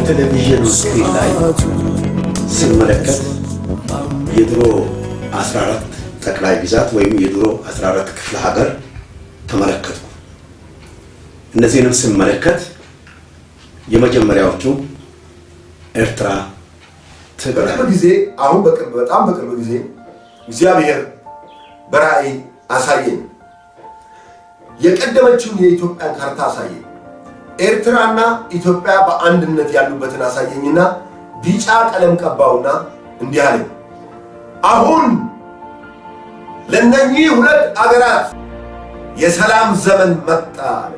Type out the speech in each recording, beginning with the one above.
በቴሌቪዥን ስክሪን ላይ ስመለከት የድሮ 14 ጠቅላይ ግዛት ወይም የድሮ 14 ክፍለ ሀገር ተመለከትኩ። እነዚህንም ስመለከት የመጀመሪያዎቹ ኤርትራ፣ ትግራይ ጊዜ አሁን በጣም በቅርብ ጊዜ እግዚአብሔር በራእይ አሳየኝ። የቀደመችውን የኢትዮጵያ ካርታ አሳየኝ። ኤርትራና ኢትዮጵያ በአንድነት ያሉበትን አሳየኝና ቢጫ ቀለም ቀባውና እንዲህ አለኝ፣ አሁን ለነኚህ ሁለት አገራት የሰላም ዘመን መጣ አለ።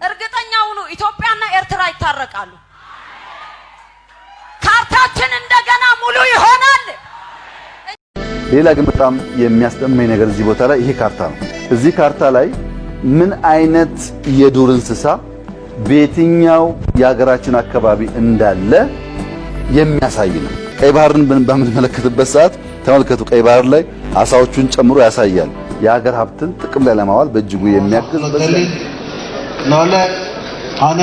እርግጠኛው ነው ኢትዮጵያና ኤርትራ ይታረቃሉ። ካርታችን እንደገና ሙሉ ይሆናል። ሌላ ግን በጣም የሚያስደምመኝ ነገር እዚህ ቦታ ላይ ይሄ ካርታ ነው። እዚህ ካርታ ላይ ምን አይነት የዱር እንስሳ በየትኛው የሀገራችን አካባቢ እንዳለ የሚያሳይ ነው። ቀይ ባህርን በምንመለከትበት ሰዓት ተመልከቱ፣ ቀይ ባህር ላይ አሳዎቹን ጨምሮ ያሳያል። የሀገር ሀብትን ጥቅም ላይ ለማዋል በእጅጉ የሚያግዝ ናለ አነ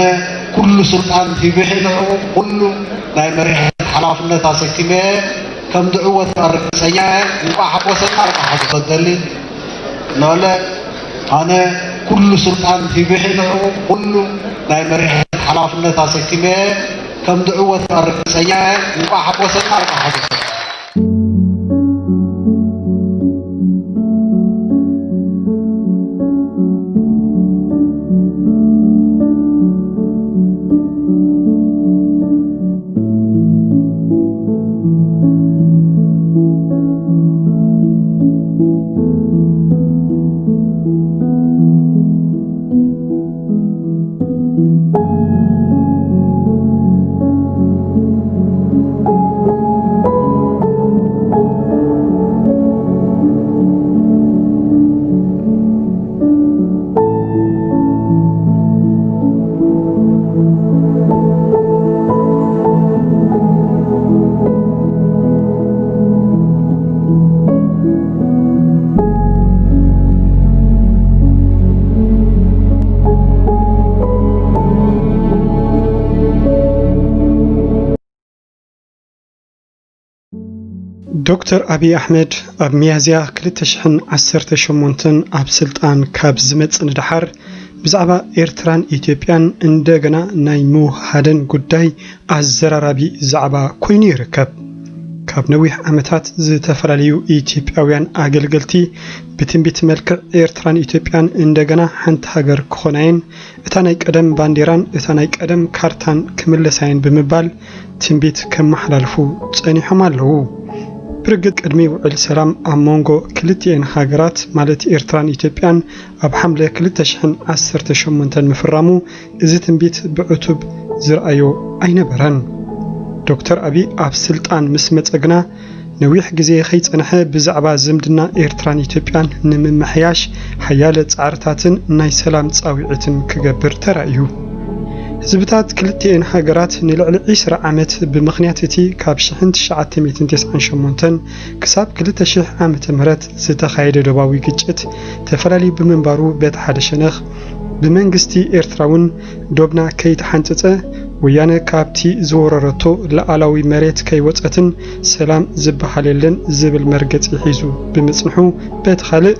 ኩሉ ስልጣን ሂብሕኖ ኩሉ ናይ መሪሕነት ሓላፍነት አሰኪመ ከም ድዕወት አርቅሰኛ እንቋ ሓቆሰና ሓቆሰደሊ ናለ አነ ኩሉ ስልጣን ሂብሕኖ ኩሉ ናይ መሪሕነት ሓላፍነት አሰኪመ ከም ድዕወት አርቅሰኛ እንቋ ሓቆሰና ሓቆሰ ዶክተር አብይ አሕመድ ኣብ ሚያዝያ 2018 ኣብ ስልጣን ካብ ዝመጽእ ንድሓር ብዛዕባ ኤርትራን ኢትዮጵያን እንደገና ናይ ምውሃደን ጉዳይ ኣዘራራቢ ዛዕባ ኮይኑ ይርከብ። ካብ ነዊሕ ዓመታት ዝተፈላለዩ ኢትዮጵያውያን ኣገልገልቲ ብትንቢት መልክዕ ኤርትራን ኢትዮጵያን እንደገና ሓንቲ ሃገር ክኾናየን እታ ናይ ቀደም ባንዴራን እታ ናይ ቀደም ካርታን ክምለሳየን ብምባል ትንቢት ከመሓላልፉ ጸኒሖም ኣለዉ። برقد قدمي وعلى سلام أمونغو كلتين هاجرات مالت إيرتران إثيوبيان أب حملة كلتشحن 18 مفرمو إزتن بيت بعتب زرأيو أين بران دكتور أبي أب سلطان مسمت أجنا نويح جزي خيط أنها بزعبا زمدنا إيرتران إثيوبيان نمن محياش حيالة عرتاتن ناي سلام تصاويعتن كجبر ترأيو زبطات كلتين هاجرات نلعل 10 عامت بمخنياتتي كاب شحنت شعات 198 كساب كلتا شح عامت مرات زتخايد دباوي جيت تفرالي بمنبارو بيت حد شنخ بمنجستي إيرتراون دوبنا كيت حنتته ويانا كابتي زوررتو لعلاوي مريت كي وطأتن سلام زبحاليلن زبل مرقت يحيزو بمصنحو بيت خالق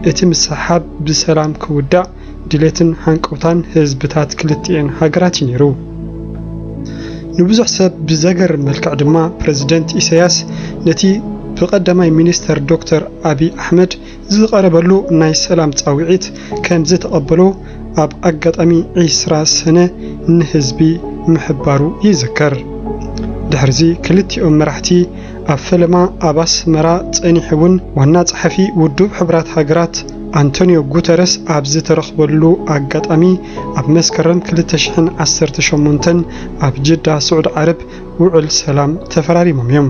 اتم السحاب بسلام كودع دليتن هانكوتان هزبتات كلتين هاجرات ينيرو نبزح سب بزاجر ملكع دما بريزيدنت إسياس نتي بقدماي مينستر دكتور أبي أحمد زقربلو ناي سلام تصاويعيت كان زتقبلو أب أقطامي 10 سنة نهزبي محبارو يذكر دحرزي كلتيኦም መራሕቲ ኣብ ፈለማ ኣብ ኣስመራ ጸኒሕውን ዋና ጸሓፊ ውድብ ሕብራት ሃገራት አንቶኒዮ ጉተረስ ኣብ ዝተረኽበሉ ኣጋጣሚ ኣብ መስከረም 2018 ኣብ ጅዳ ስዑድ ዓረብ ውዕል ሰላም ተፈራሪሞም እዮም።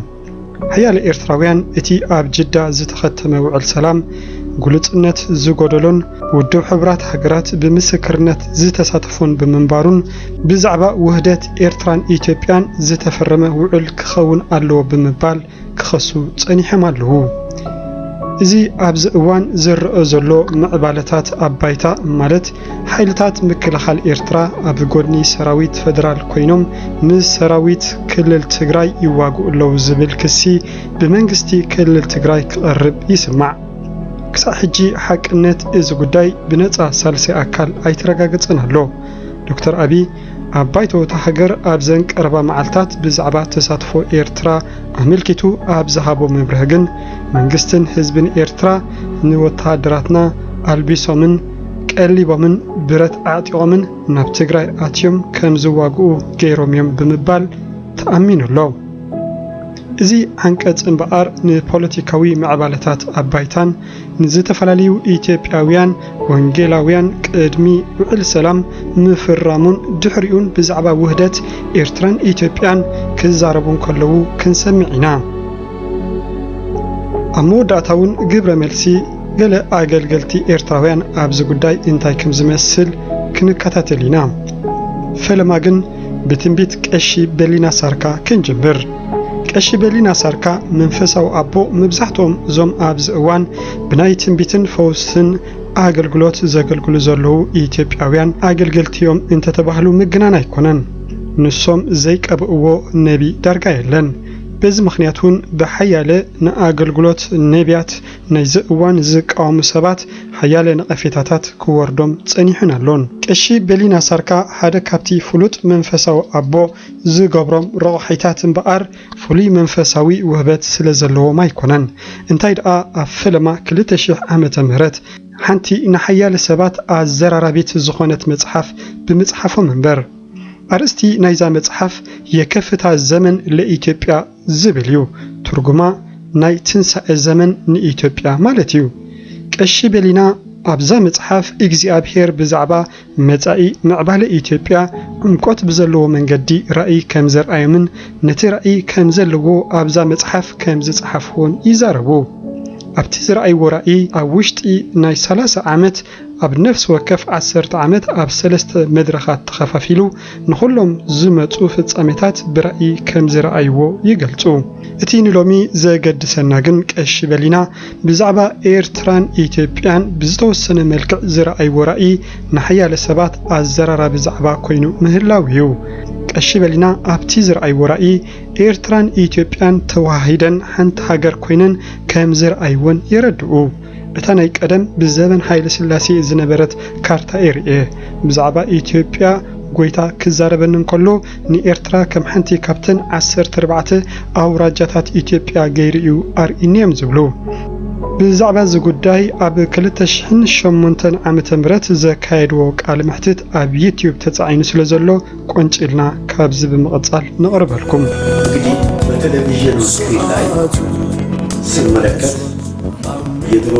ሓያሎ ኤርትራውያን እቲ ኣብ ጅዳ ዝተኸተመ ውዕል ሰላም ጉልጽነት ዝጎደሎን ውድብ ሕብራት ሃገራት ብምስክርነት ዝተሳተፉን ብምንባሩን ብዛዕባ ውህደት ኤርትራን ኢትዮጵያን ዝተፈረመ ውዕል ክኸውን ኣለዎ ብምባል ክኸሱ ጸኒሖም ኣለዉ። እዚ ኣብዚ እዋን ዝረአ ዘሎ ምዕባለታት ኣባይታ ማለት ሓይልታት ምክልኻል ኤርትራ ኣብ ጎድኒ ሰራዊት ፌደራል ኮይኖም ምስ ሰራዊት ክልል ትግራይ ይዋግኡ ኣለዉ ዝብል ክሲ ብመንግስቲ ክልል ትግራይ ክቐርብ ይስማዕ። ክሳብ ሕጂ ሓቅነት እዚ ጉዳይ ብነፃ ሳልሳይ ኣካል ኣይተረጋገፀን ኣሎ። ዶክተር አብይ ኣብ ባይቶ ሃገር ኣብ ዘን ቀረባ መዓልታት ብዛዕባ ተሳትፎ ኤርትራ ኣመልኪቱ ኣብ ዝሃቦ መብርህ ግን መንግስትን ህዝብን ኤርትራ ንወተሃደራትና ኣልቢሶምን ቀሊቦምን ብረት ኣዕጢቆምን ናብ ትግራይ ኣትዮም ከም ዝዋግኡ ገይሮም እዮም ብምባል ተኣሚኑ ኣሎ። እዚ አንቀጽ እምበኣር ንፖለቲካዊ ምዕባለታት ኣባይታን ንዝተፈላለዩ ኢትዮጵያውያን ወንጌላውያን ቅድሚ ውዕል ሰላም ምፍራሙን ድሕሪኡን ብዛዕባ ውህደት ኤርትራን ኢትዮጵያን ክዛረቡን ከለዉ ክንሰምዕ ኢና። ኣብ መወዳእታውን ግብረ መልሲ ገለ ኣገልገልቲ ኤርትራውያን ኣብዚ ጉዳይ እንታይ ከም ዝመስል ክንከታተል ኢና። ፈለማ ግን ብትንቢት ቀሺ በሊና ሳርካ ክንጅምር። ቀሺ በሊና ሳርካ መንፈሳዊ ኣቦ መብዛሕትኦም እዞም ኣብዚ እዋን ብናይ ትንቢትን ፈውስን ኣገልግሎት ዘገልግሉ ዘለዉ ኢትዮጵያውያን ኣገልገልቲዮም እንተተባህሉ ምግናን ኣይኮነን። ንሶም ዘይቀብእዎ ነቢ ዳርጋ የለን። በዚ ምክንያት እውን ብሓያለ ንኣገልግሎት ነቢያት ናይዚ እዋን ዝቃወሙ ሰባት ሓያለ ነቐፌታታት ክወርዶም ጸኒሑን ኣሎን። ቀሺ በሊና ሳርካ ሓደ ካብቲ ፍሉጥ መንፈሳዊ ኣቦ ዝገብሮም ረቑሒታት እምበኣር ፍሉይ መንፈሳዊ ውህበት ስለ ዘለዎም ኣይኮነን። እንታይ ደኣ ኣብ ፈለማ 2000 ዓመተ ምህረት ሓንቲ ንሓያለ ሰባት ኣዘራራቢት ዝኾነት መጽሓፍ ብምጽሓፎም እምበር አርእስቲ ናይዛ መጽሐፍ የከፍታ ዘመን ለኢትዮጵያ ዝብል እዩ። ትርጉማ ናይ ትንሳኤ ዘመን ንኢትዮጵያ ማለት እዩ። ቀሺ በሊና ኣብዛ መጽሐፍ እግዚአብሔር ብዛዕባ መጻኢ ምዕባለ ኢትዮጵያ ዕምቆት ብዘለዎ መንገዲ ራእይ ከም ዘርአዮምን ነቲ ራእይ ከም ዘለዎ ኣብዛ መጽሐፍ ከም ዝጽሓፍዎን ይዛረቡ። ኣብቲ ዝረአይዎ ራእይ ኣብ ውሽጢ ናይ 30 ዓመት ኣብ ነፍስ ወከፍ 10 ዓመት ኣብ 3 መድረኻት ተኸፋፊሉ ንኹሎም ዝመጹ ፍጻሜታት ብራእይ ከም ዝረአይዎ ይገልጹ። እቲ ንሎሚ ዘገድሰና ግን ቀሺ በሊና ብዛዕባ ኤርትራን ኢትዮጵያን ብዝተወሰነ መልክዕ ዝረአይዎ ራእይ ንሓያለ ሰባት ኣዘራራቢ ዛዕባ ኮይኑ ምህላው እዩ። ቀሺ በሊና ኣብቲ ዝረአይዎ ራእይ ኤርትራን ኢትዮጵያን ተዋሂደን ሓንቲ ሃገር ኮይነን ከም ዝረአይዎን የረድኡ። እታ ናይ ቀደም ብዘበን ሃይለ ስላሴ ዝነበረት ካርታ ኤርኤ ብዛዕባ ኢትዮጵያ ጎይታ ክዛረበን እንከሎ ንኤርትራ ከም ሓንቲ ካብተን 14 ኣውራጃታት ኢትዮጵያ ገይሩ ኣርኢኒዮም ዝብሉ። ብዛዕባ እዚ ጉዳይ ኣብ 2008 ዓመተ ምህረት ዘካየድዎ ቃለ መሕትት ኣብ ዩቲዩብ ተጻዒኑ ስለ ዘሎ ቆንጭልና ካብዚ ብምቕጻል ነቕርበልኩም። እንግዲህ በቴሌቪዥን ስክሪን ላይ ስንመለከት የድሮ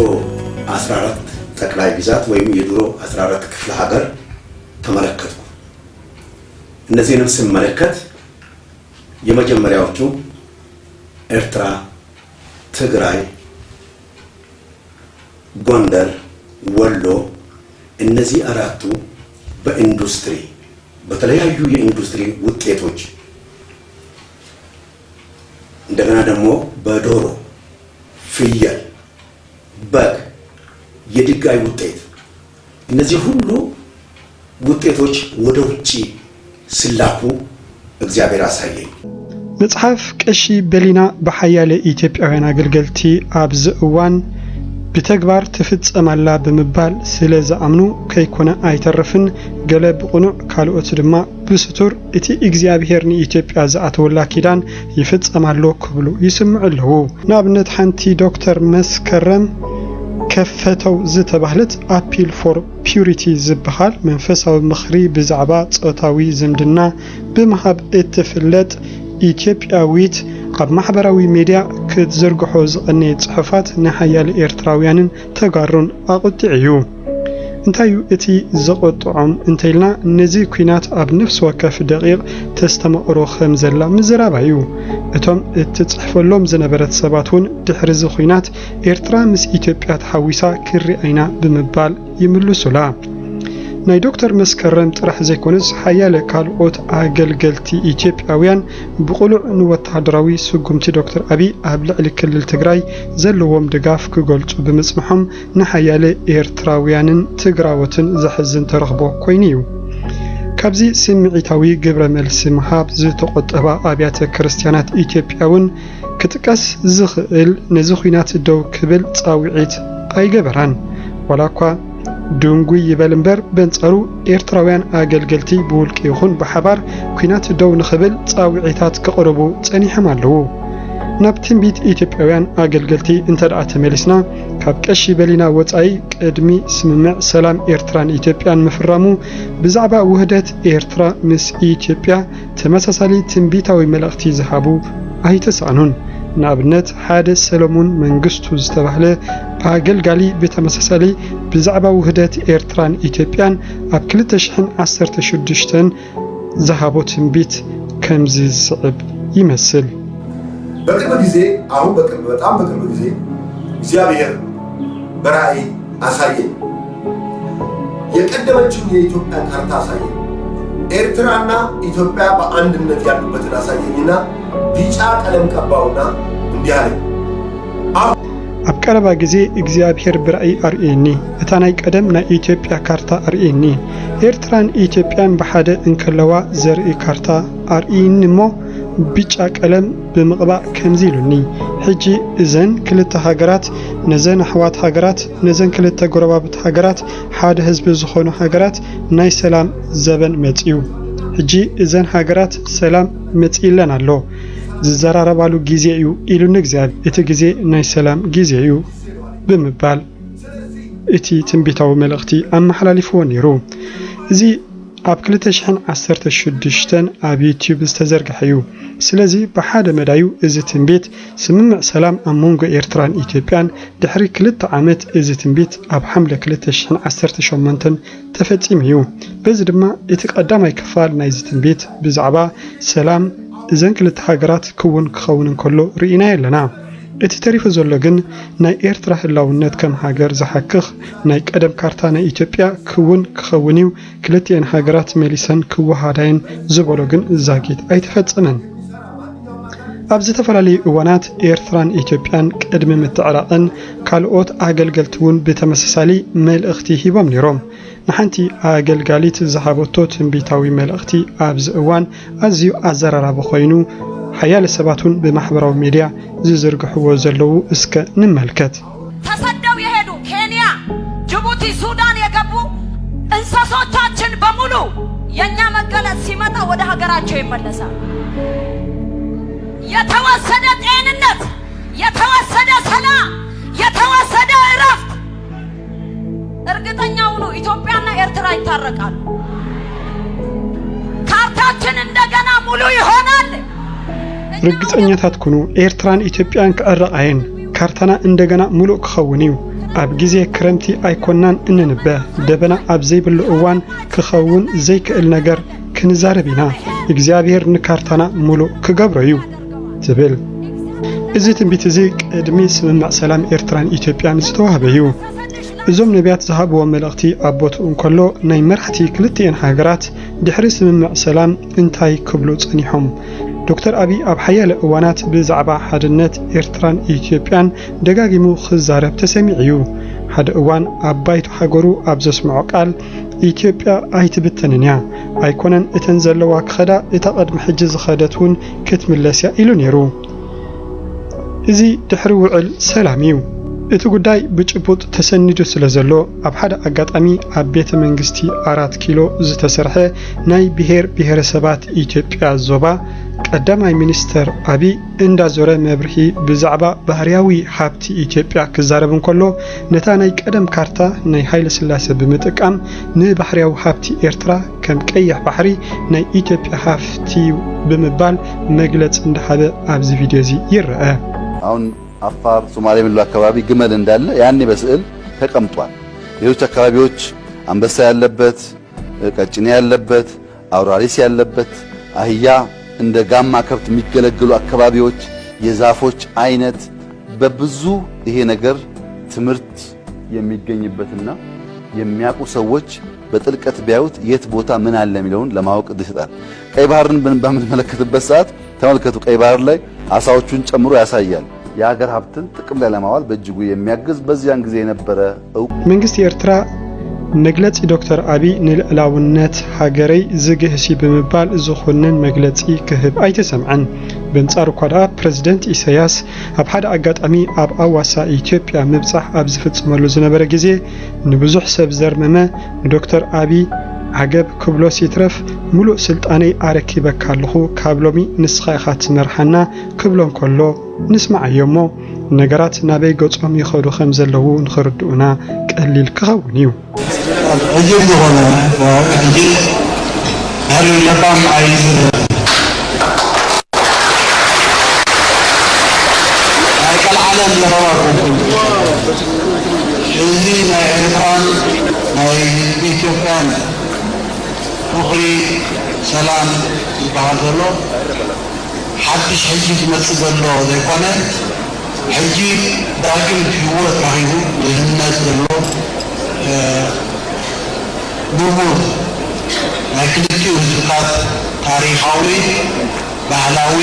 14 ጠቅላይ ግዛት ወይም የድሮ 14 ክፍለ ሀገር ተመለከቱ። እነዚህንም ስንመለከት የመጀመሪያዎቹ ኤርትራ፣ ትግራይ፣ ጎንደር፣ ወሎ እነዚህ አራቱ በኢንዱስትሪ በተለያዩ የኢንዱስትሪ ውጤቶች እንደገና ደግሞ በዶሮ፣ ፍየል፣ በግ፣ የድጋይ ውጤት እነዚህ ሁሉ ውጤቶች ወደ ውጪ ስላኩ እግዚአብሔር አሳየኝ። መጽሐፍ ቀሺ በሊና በሓያለ ኢትዮጵያውያን አገልገልቲ ኣብዚ እዋን ብተግባር ትፍጸማላ ብምባል ስለ ዝኣምኑ ከይኮነ ኣይተርፍን ገለ ብቕኑዕ ካልኦት ድማ ብስቱር እቲ እግዚአብሔር ንኢትዮጵያ ዝኣተወላ ኪዳን ይፍጸማሎ ክብሉ ይስምዑ ኣለዉ። ንኣብነት ሓንቲ ዶክተር መስከረም ከፈተው ዝተባህለት አፒል ፎር ፒዩሪቲ ዝበሃል መንፈሳዊ ምኽሪ ብዛዕባ ጾታዊ ዝምድና ብምሃብ እትፍለጥ ኢትዮጵያዊት ኣብ ማሕበራዊ ሚድያ ክትዘርግሖ ዝቐነየ ጽሑፋት ንሓያለ ኤርትራውያንን ተጋሩን ኣቁጥዕ እዩ። እንታይ እቲ ዘቆጥዖም እንተይልና ነዚ ኩናት ኣብ ነፍስ ወከፍ ደቂቕ ተስተማቕሮ ከም ዘላ ምዝራባ እዩ። እቶም እትጽሕፈሎም ዝነበረት ሰባት እውን ድሕሪ እዚ ኩናት ኤርትራ ምስ ኢትዮጵያ ተሓዊሳ ክሪአይና ብምባል ይምልሱላ። ናይ ዶክተር መስከረም ጥራሕ ዘይኮነስ ሓያለ ካልኦት ኣገልገልቲ ኢትዮጵያውያን ብቁሉዕ ንወተሃደራዊ ስጉምቲ ዶክተር አብይ ኣብ ልዕሊ ክልል ትግራይ ዘለዎም ድጋፍ ክገልጹ ብምጽምሖም ንሓያለ ኤርትራውያንን ትግራዎትን ዘሕዝን ተረኽቦ ኮይኑ እዩ። ካብዚ ስምዒታዊ ግብረ መልሲ ምሃብ ዝተቆጠባ ኣብያተ ክርስቲያናት ኢትዮጵያውን ክትቀስ ዝኽእል ነዚ ኩናት ደው ክብል ጻውዒት ኣይገበራን ወላኳ ድንጉይ ይበል እምበር በንጸሩ ኤርትራውያን ኣገልገልቲ ብውልቂ ይኹን ብሓባር ኩናት ደው ንኽብል ጻውዒታት ከቕርቡ ጸኒሖም ኣለዉ። ናብ ትንቢት ኢትዮጵያውያን ኣገልገልቲ እንተደኣ ተመሊስና ካብ ቀሺ በሊና ወጻኢ ቅድሚ ስምምዕ ሰላም ኤርትራን ኢትዮጵያን ምፍራሙ ብዛዕባ ውህደት ኤርትራ ምስ ኢትዮጵያ ተመሳሳሊ ትንቢታዊ መልእኽቲ ዝሃቡ ኣይተሳእኑን። ንኣብነት ሓደ ሰሎሞን መንግስቱ ዝተባህለ ኣገልጋሊ ብተመሳሳሊ ብዛዕባ ውህደት ኤርትራን ኢትዮጵያን ኣብ 2016 ዝሃቦ ትንቢት ከምዚ ዝስዕብ ይመስል። በቅርብ ጊዜ በጣም በቅርብ ጊዜ እግዚአብሔር በራእይ አሳየኝ። የቀደመችውን የኢትዮጵያ ካርታ አሳየኝ። ኤርትራና ኢትዮጵያ በአንድነት ያሉበትን አሳየኝና ቢጫ ቀለም ቀባውና እንዲህ አለኝ። ኣብ ቀረባ ጊዜ እግዚአብሔር ብራእይ አርኤኒ እታ ናይ ቀደም ናይ ኢትዮጵያ ካርታ አርኤኒ ኤርትራን ኢትዮጵያን በሓደ እንከለዋ ዘርኢ ካርታ አርኤኒ እሞ ቢጫ ቀለም ብምቕባእ ከምዚ ኢሉኒ ሕጂ እዘን ክልተ ሃገራት ነዘን ኣሕዋት ሃገራት ነዘን ክልተ ጎረባብት ሃገራት ሓደ ህዝቢ ዝኾኑ ሃገራት ናይ ሰላም ዘበን መጽዩ ሕጂ እዘን ሃገራት ሰላም መጽኢለን ኣሎ ዝዘራረባሉ ጊዜ እዩ ኢሉን እግዚአብሔር እቲ ጊዜ ናይ ሰላም ጊዜ እዩ ብምባል እቲ ትንቢታዊ መልእኽቲ ኣመሓላሊፍዎ ነይሩ። እዚ ኣብ 2016 ኣብ ዩቲዩብ ዝተዘርግሐ እዩ። ስለዚ ብሓደ መዳዩ እዚ ትንቢት ስምምዕ ሰላም ኣብ መንጎ ኤርትራን ኢትዮጵያን ድሕሪ 2 ዓመት እዚ ትንቢት ኣብ ሓምለ 2018 ተፈጺሙ እዩ። በዚ ድማ እቲ ቀዳማይ ክፋል ናይዚ ትንቢት ብዛዕባ ሰላም እዘን ክልተ ሃገራት ክኸውን እንከሎ ርኢና ኣለና። እቲ ተሪፉ ዘሎ ግን ናይ ኤርትራ ህላውነት ከም ሃገር ዝሓክኽ ናይ ቀደም ካርታ ናይ ኢትዮጵያ ክኸውን እዩ ክልቲአን ሃገራት መሊሰን ክወሃዳይን ዝበሎ ግን ዛጊት ኣይተፈጸመን። ኣብ ዝተፈላለዩ እዋናት ኤርትራን ኢትዮጵያን ቅድሚ ምትዕራቕን ካልኦት ኣገልገልቲ እውን ብተመሳሳሊ መልእኽቲ ሂቦም ነይሮም። ንሓንቲ ኣገልጋሊት ዝሃበቶ ትንቢታዊ መልእኽቲ ኣብዚ እዋን ኣዝዩ ኣዘራራቢ ኮይኑ ሓያለ ሰባቱን በማህበራዊ ሚዲያ ዝዝርግሕዎ ዘለው እስከ እንመልከት። ተሰደው የሄዱ ኬንያ፣ ጅቡቲ፣ ሱዳን የገቡ እንስሶቻችን በሙሉ የኛ መገለጽ ሲመጣ ወደ ሀገራቸው ይመለሳል። የተወሰደ ጤንነት፣ የተወሰደ ሰላም፣ የተወሰደ እረፍት እርግጠኛው ነው ኢትዮጵያና ኤርትራ ይታረቃሉ። ካርታችን እንደገና ሙሉ ይሆናል። ርግጠኛታት ኩኑ ኤርትራን ኢትዮጵያን ከአረቃየን ካርታና እንደገና ሙሉ ክኸውን እዩ። ኣብ ጊዜ ክረምቲ ኣይኮናን እንንበ ደበና ኣብ ዘይብሉ እዋን ክኸውን ዘይክእል ነገር ክንዛረብ ኢና እግዚአብሔር ንካርታና ሙሉ ክገብሮ እዩ ትብል። እዚ ትንቢት እዚ ቅድሚ ስምምዕ ሰላም ኤርትራን ኢትዮጵያን ዝተዋህበ እዩ። እዞም ነቢያት ዝሃብዎ መልእኽቲ ኣቦቱ እንከሎ ናይ መራሕቲ ክልቲአን ሃገራት ድሕሪ ስምምዕ ሰላም እንታይ ክብሉ ጸኒሖም። ዶክተር አብይ ኣብ ሓያለ እዋናት ብዛዕባ ሓድነት ኤርትራን ኢትዮጵያን ደጋጊሙ ክዛረብ ተሰሚዕ እዩ። ሓደ እዋን ኣብ ባይቱ ሃገሩ ኣብ ዘስምዖ ቃል ኢትዮጵያ ኣይትብተንን እያ ኣይኮነን እተን ዘለዋ ክኸዳ እታ ቀድሚ ሕጂ ዝኸደት እውን ክትምለስ ኢሉ ነይሩ። እዚ ድሕሪ ውዕል ሰላም እዩ። እቲ ጉዳይ ብጭቡጥ ተሰኒዱ ስለ ዘሎ ኣብ ሓደ ኣጋጣሚ ኣብ ቤተ መንግስቲ 4 ኪሎ ዝተሰርሐ ናይ ብሔር ብሔረሰባት ኢትዮጵያ ዞባ ቀዳማይ ሚኒስተር አብይ እንዳዞረ መብርሂ ብዛዕባ ባህርያዊ ሃብቲ ኢትዮጵያ ክዛረብ እንከሎ ነታ ናይ ቀደም ካርታ ናይ ሃይለ ስላሴ ብምጥቃም ንባህርያዊ ሃብቲ ኤርትራ ከም ቀይሕ ባሕሪ ናይ ኢትዮጵያ ሃብቲ ብምባል መግለጽ እንደሃበ ኣብዚ ቪድዮ እዚ ይርአ። አሁን አፋር ሶማሌ ምሉ አካባቢ ግመል እንዳለ ያኔ በስዕል ተቀምጧል። ሌሎች አካባቢዎች አንበሳ ያለበት፣ ቀጭኔ ያለበት፣ አውራሪስ ያለበት፣ አህያ እንደ ጋማ ከብት የሚገለገሉ አካባቢዎች የዛፎች አይነት በብዙ ይሄ ነገር ትምህርት የሚገኝበትና የሚያውቁ ሰዎች በጥልቀት ቢያዩት የት ቦታ ምን አለ የሚለውን ለማወቅ ይሰጣል። ቀይ ባህርን በምንመለከትበት ሰዓት ተመልከቱ። ቀይ ባህር ላይ አሳዎቹን ጨምሮ ያሳያል። የሀገር ሀብትን ጥቅም ላይ ለማዋል በእጅጉ የሚያግዝ በዚያን ጊዜ የነበረ መንግስት የኤርትራ መግለጺ ዶክተር አብይ ንልዕላውነት ሃገረይ ዝግህሲ ብምባል ዝኹንን መግለጺ ክህብ ኣይተሰምዐን። በንጻሩ ኳዳ ፕሬዝደንት ኢሳያስ ኣብ ሓደ ኣጋጣሚ ኣብ ኣዋሳ ኢትዮጵያ ምብጻሕ ኣብ ዝፍጽመሉ ዝነበረ ግዜ ንብዙሕ ሰብ ዘርመመ ዶክተር አብይ ዓገብ ክብሎ ሲትረፍ ሙሉእ ስልጣነይ ኣረኪበካ ኣለኹ ካብ ሎሚ ንስኻ ኢኻ ትመርሓና ክብሎን ከሎ ንስማዓዮሞ ነገራት ናበይ ገጾም ይኸዱ ከም ዘለዉ ንኽርድኡና ቀሊል ክኸውን እዩ። أجل هنا أجل هل يقام عايز العالم لرواكم الذين إيران إثيوبيان أخري سلام بعض الله حدش حجي تمسك الله ذيقنا حجي داخل في وقت رهيب للناس الله نمور نكلتي وزقات تاريخاوي ባህላዊ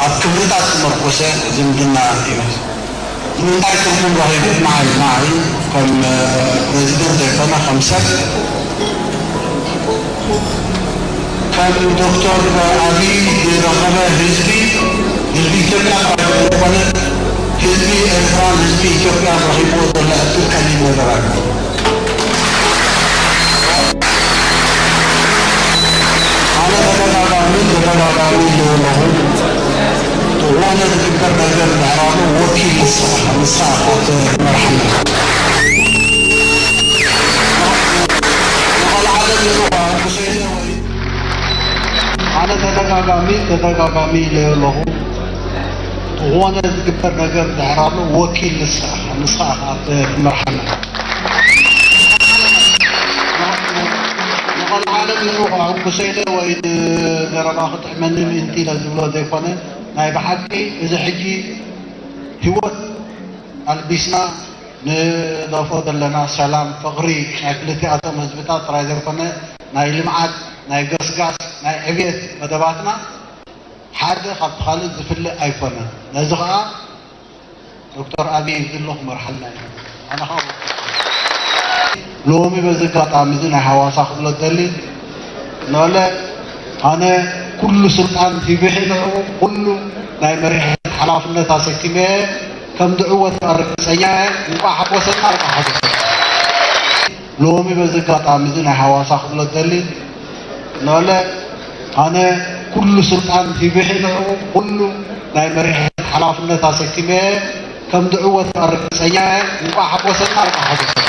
አክብርታት መርኮሰ ዝምድና እዩ ምንታይ ከመን ረሂቡ ማይ ከም ፕሬዚደንት የኮነ ከምሰብ ከም ዶክተር አብይ የረኸበ ህዝቢ ኢትዮጵያ የኮነ ህዝቢ ኤርትራ ህዝቢ ኢትዮጵያ ረሂቡ ዘለ እድል ቀሊል ነገር አለ ተደጋጋሚ ለሆነው ዋና ተከበር ነገር ማራሙ ወኪል ሰዓት መርሐመ على ተደጋጋሚ ለሆነው ዋና ተከበር ነገር ማራሙ ወኪል ሰዓት መርሐመ العالم يروحوا كسيده وين دربا خطعمن انتي لازبلو ديكونه ناي بحقي اذا حجي هوت البسنا نضافو دلنا سلام فقري اكلتي اتم حزبتا ترايزر كونه ناي لمعات ناي قسقاس ناي عبيت مدباتنا حاجه خالد زفل ايفونه لازغا دكتور ابي يذلو مرحله انا خاوف لومي بزكاة عمزنا حواسا خبلا دليل نولا أنا كل سلطان في بحنا كل ناي مريح حلافنا تاسكتمي كم دعوة الرئيسية وقاحب وسنة وقاحب لومي بزكاة عمزنا حواسا خبلا دليل نولا أنا كل سلطان في بحنا كل ناي مريح حلافنا تاسكتمي كم دعوة الرئيسية وقاحب وسنة وقاحب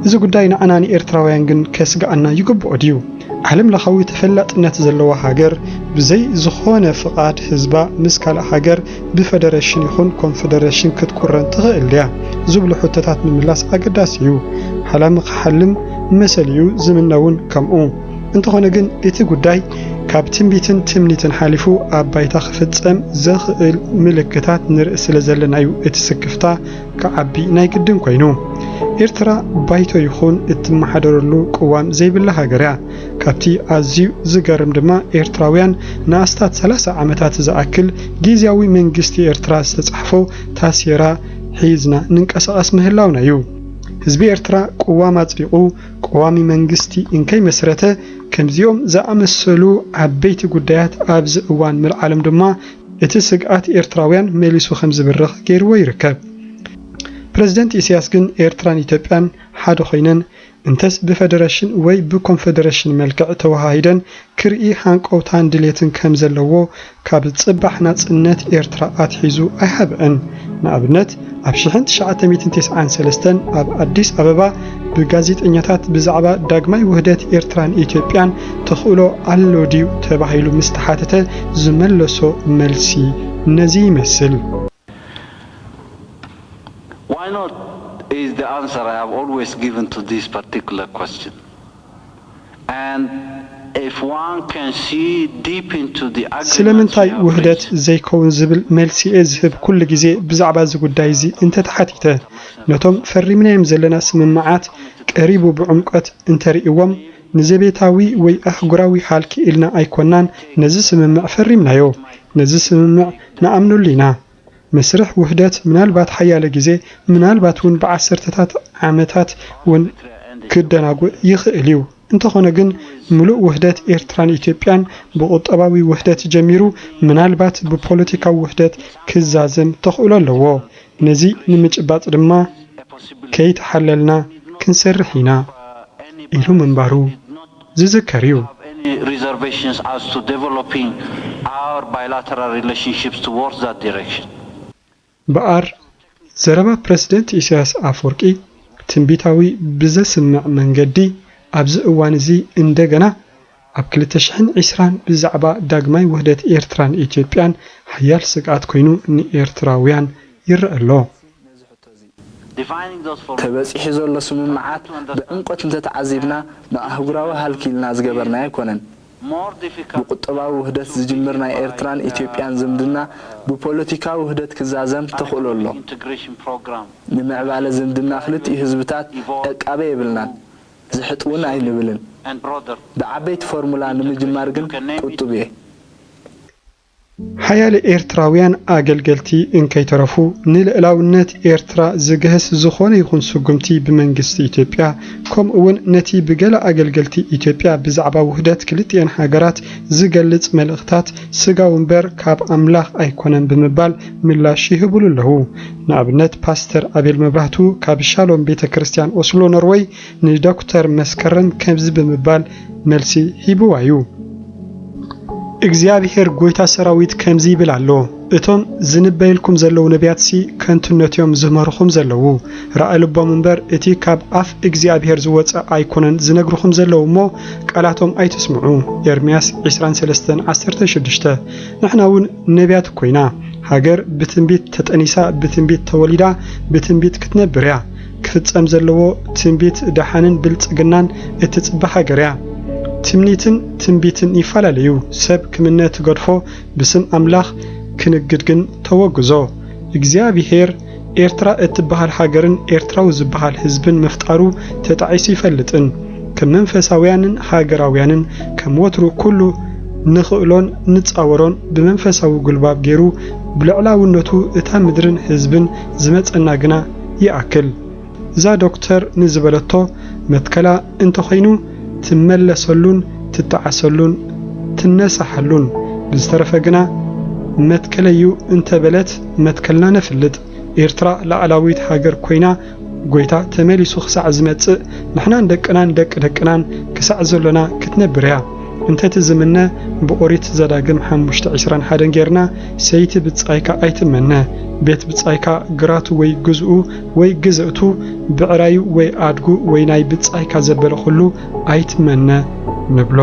እዚ ጉዳይ ንዓናኒ ኤርትራውያን ግን ከስጋኣና ይግብኦ ድዩ ዓለም ለኻዊ ተፈላጥነት ዘለዋ ሃገር ብዘይ ዝኾነ ፍቃድ ህዝባ ምስ ካልእ ሃገር ብፌደሬሽን ይኹን ኮንፌደሬሽን ክትቁረን ትኽእል ድያ ዝብሉ ሕቶታት ምምላስ ኣገዳሲ እዩ ሓላሚ ክሓልም መሰልዩ ዝምነውን ከምኡ እንተኾነ ግን እቲ ጉዳይ ካብ ትንቢትን ትምኒትን ሓሊፉ ኣብ ባይታ ክፍጸም ዘኽእል ምልክታት ንርኢ ስለ ዘለናዩ እቲ ስክፍታ ከዓቢ ናይ ግድን ኮይኑ ኤርትራ ባይቶ ይኹን እትመሓደረሉ ቅዋም ዘይብላ ሃገር እያ ካብቲ ኣዝዩ ዝገርም ድማ ኤርትራውያን ንኣስታት 30 ዓመታት ዝኣክል ጊዜያዊ መንግስቲ ኤርትራ ዝተጻሕፎ ታሴራ ሒዝና ንንቀሳቐስ ምህላውና እዩ ህዝቢ ኤርትራ ቅዋም ኣጽዲቑ ቅዋሚ መንግስቲ እንከይ መስረተ ከምዚኦም ዝኣመሰሉ ዓበይቲ ጉዳያት ኣብዚ እዋን ምልዓለም ድማ እቲ ስግኣት ኤርትራውያን መሊሱ ከም ዝብርኽ ገይርዎ ይርከብ ፕሬዝደንት ኢሳያስ ግን ኤርትራን ኢትዮጵያን ሓደ ኮይነን እንተስ ብፌደሬሽን ወይ ብኮንፌደሬሽን መልክዕ ተዋሃሂደን ክርኢ ሃንቀውታን ድሌትን ከም ዘለዎ ካብ ጽባሕ ናጽነት ኤርትራ ኣትሒዙ ኣይሃብአን ንኣብነት ኣብ 1993 ኣብ ኣዲስ ኣበባ ብጋዜጠኛታት ብዛዕባ ዳግማይ ውህደት ኤርትራን ኢትዮጵያን ተኽእሎ ኣሎ ድዩ ተባሂሉ ምስ ተሓተተ ዝመለሶ መልሲ ነዚ ይመስል Why not is the answer I have always given to this particular question. And if one can see deep into the ስለምንታይ ውህደት ዘይከውን ዝብል መልሲ ዝህብ ኩሉ ግዜ ብዛዕባ ዝጉዳይ እዚ እንተ ተሓቲተ ነቶም ፈሪምናዮም ዘለና ስምምዓት ቀሪቡ ብዕምቀት እንተሪእዎም ንዘቤታዊ ወይ አህጉራዊ ሓልኪ ኢልና ኣይኮናን ነዚ ስምምዕ ፈሪምናዮ ነዚ ስምምዕ ንኣምኑሊና መስርሕ ውህደት ምናልባት ሓያለ ግዜ ምናልባት ውን በዓሰርተታት ዓመታት ውን ክደናጉ ይኽእል እዩ እንተኾነ ግን ሙሉእ ውህደት ኤርትራን ኢትዮጵያን ብቁጠባዊ ውህደት ጀሚሩ ምናልባት ብፖለቲካዊ ውህደት ክዛዘም ተኽእሎ ኣለዎ ነዚ ንምጭባጥ ድማ ከይተሓለልና ክንሰርሕ ኢና ኢሉ ምንባሩ ዝዝከር እዩ reservations as to developing our bilateral relationships towards that direction. በአር ዘረባ ፕሬዝዳንት ኢሳያስ አፈወርቂ ትንቢታዊ ብዘስምዕ መንገዲ ኣብዚ እዋን እዚ እንደገና ኣብ 2020 ብዛዕባ ዳግማይ ውህደት ኤርትራን ኢትዮጵያን ሓያል ስጋት ኮይኑ ንኤርትራውያን ይረአሎ ተበፂሕ ዘሎ ስምምዓት ብዕምቆት እንተተዓዚብና ንኣህጉራዊ ሃልኪልና ዝገበርና ኣይኮነን ብቁጠባዊ ውህደት ዝጅምር ናይ ኤርትራን ኢትዮጵያን ዝምድና ብፖለቲካዊ ውህደት ክዛዘም ተኽእሎ ኣሎ ንምዕባለ ዝምድና ክልቲኡ ህዝብታት ዕቃበ የብልናን ዝሕጥውን ኣይንብልን ብዓበይቲ ፎርሙላ ንምጅማር ግን ቁጡብ እየ ሓያል ኤርትራውያን ኣገልገልቲ እንከይተረፉ ንልዕላውነት ኤርትራ ዝገህስ ዝኾነ ይኹን ስጉምቲ ብመንግስቲ ኢትዮጵያ ከምኡውን ነቲ ብገለ ኣገልገልቲ ኢትዮጵያ ብዛዕባ ውህደት ክልቲአን ሃገራት ዝገልጽ መልእኽታት ስጋው እምበር ካብ ኣምላኽ ኣይኮነን ብምባል ምላሽ ይህብሉ ኣለዉ ንኣብነት ፓስተር ኣቤል መብራህቱ ካብ ሻሎም ቤተክርስትያን ኦስሎ ኖርዌይ ንዶክተር መስከረም ከምዚ ብምባል መልሲ ሂብዋ እዩ እግዚአብሔር ጎይታ ሰራዊት ከምዚ ይብል ኣሎ እቶም ዝንበይልኩም ዘለው ነቢያት ሲ ከንቱነትዮም ዝመርኹም ዘለው ራእልቦም እምበር እቲ ካብ ኣፍ እግዚአብሔር ዝወፀ ኣይኮነን ዝነግርኹም ዘለው ሞ ቃላቶም ኣይትስምዑ ኤርምያስ 23:16 ንሕና ውን ነቢያት ኮይና ሃገር ብትንቢት ተጠኒሳ ብትንቢት ተወሊዳ ብትንቢት ክትነብርያ ክፍጸም ዘለዎ ትንቢት ደሓንን ብልጽግናን እትጽባህ ሃገርያ ትምኒትን ትንቢትን ይፈላለዩ ሰብ ክምነት ገድፎ ብስም አምላኽ ክንግድግን ተወግዞ እግዚአብሔር ኤርትራ እትበሃል ሃገርን ኤርትራው ዝበሃል ህዝብን መፍጣሩ ተጣይሲ ይፈልጥን ከመንፈሳውያንን ሃገራውያንን ከመወትሩ ኩሉ ንኽእሎን ንጻወሮን ብመንፈሳዊ ጉልባብ ገይሩ ብልዕላውነቱ እታ ምድርን ህዝብን ዝመጸና ግና ይኣክል እዛ ዶክተር ንዝበለቶ መትከላ እንተኾይኑ ትመለሰሉን ትተዓሰሉን ትነሳሐሉን ብዝተረፈግና መትከለዩ እንተበለት መትከልና ነፍልጥ ኤርትራ ላዕላዊት ሃገር ኮይና ጎይታ ተመሊሱ ክሳዕ ዝመጽእ ንሕናን ደቅናን ደቅናን ክሳዕ ዘለና ክትነብርያ እንተት ዝምነ ብኦሪት ዘዳግም 5:21 ጌርና ሰይቲ ብጻይካ ኣይትመነ ቤት ብጻይካ ግራቱ ወይ ግዝኡ ወይ ግዝእቱ ብዕራዩ ወይ አድጉ ወይ ናይ ብጻይካ ዘበለ ሁሉ ኣይትመነ ንብሎ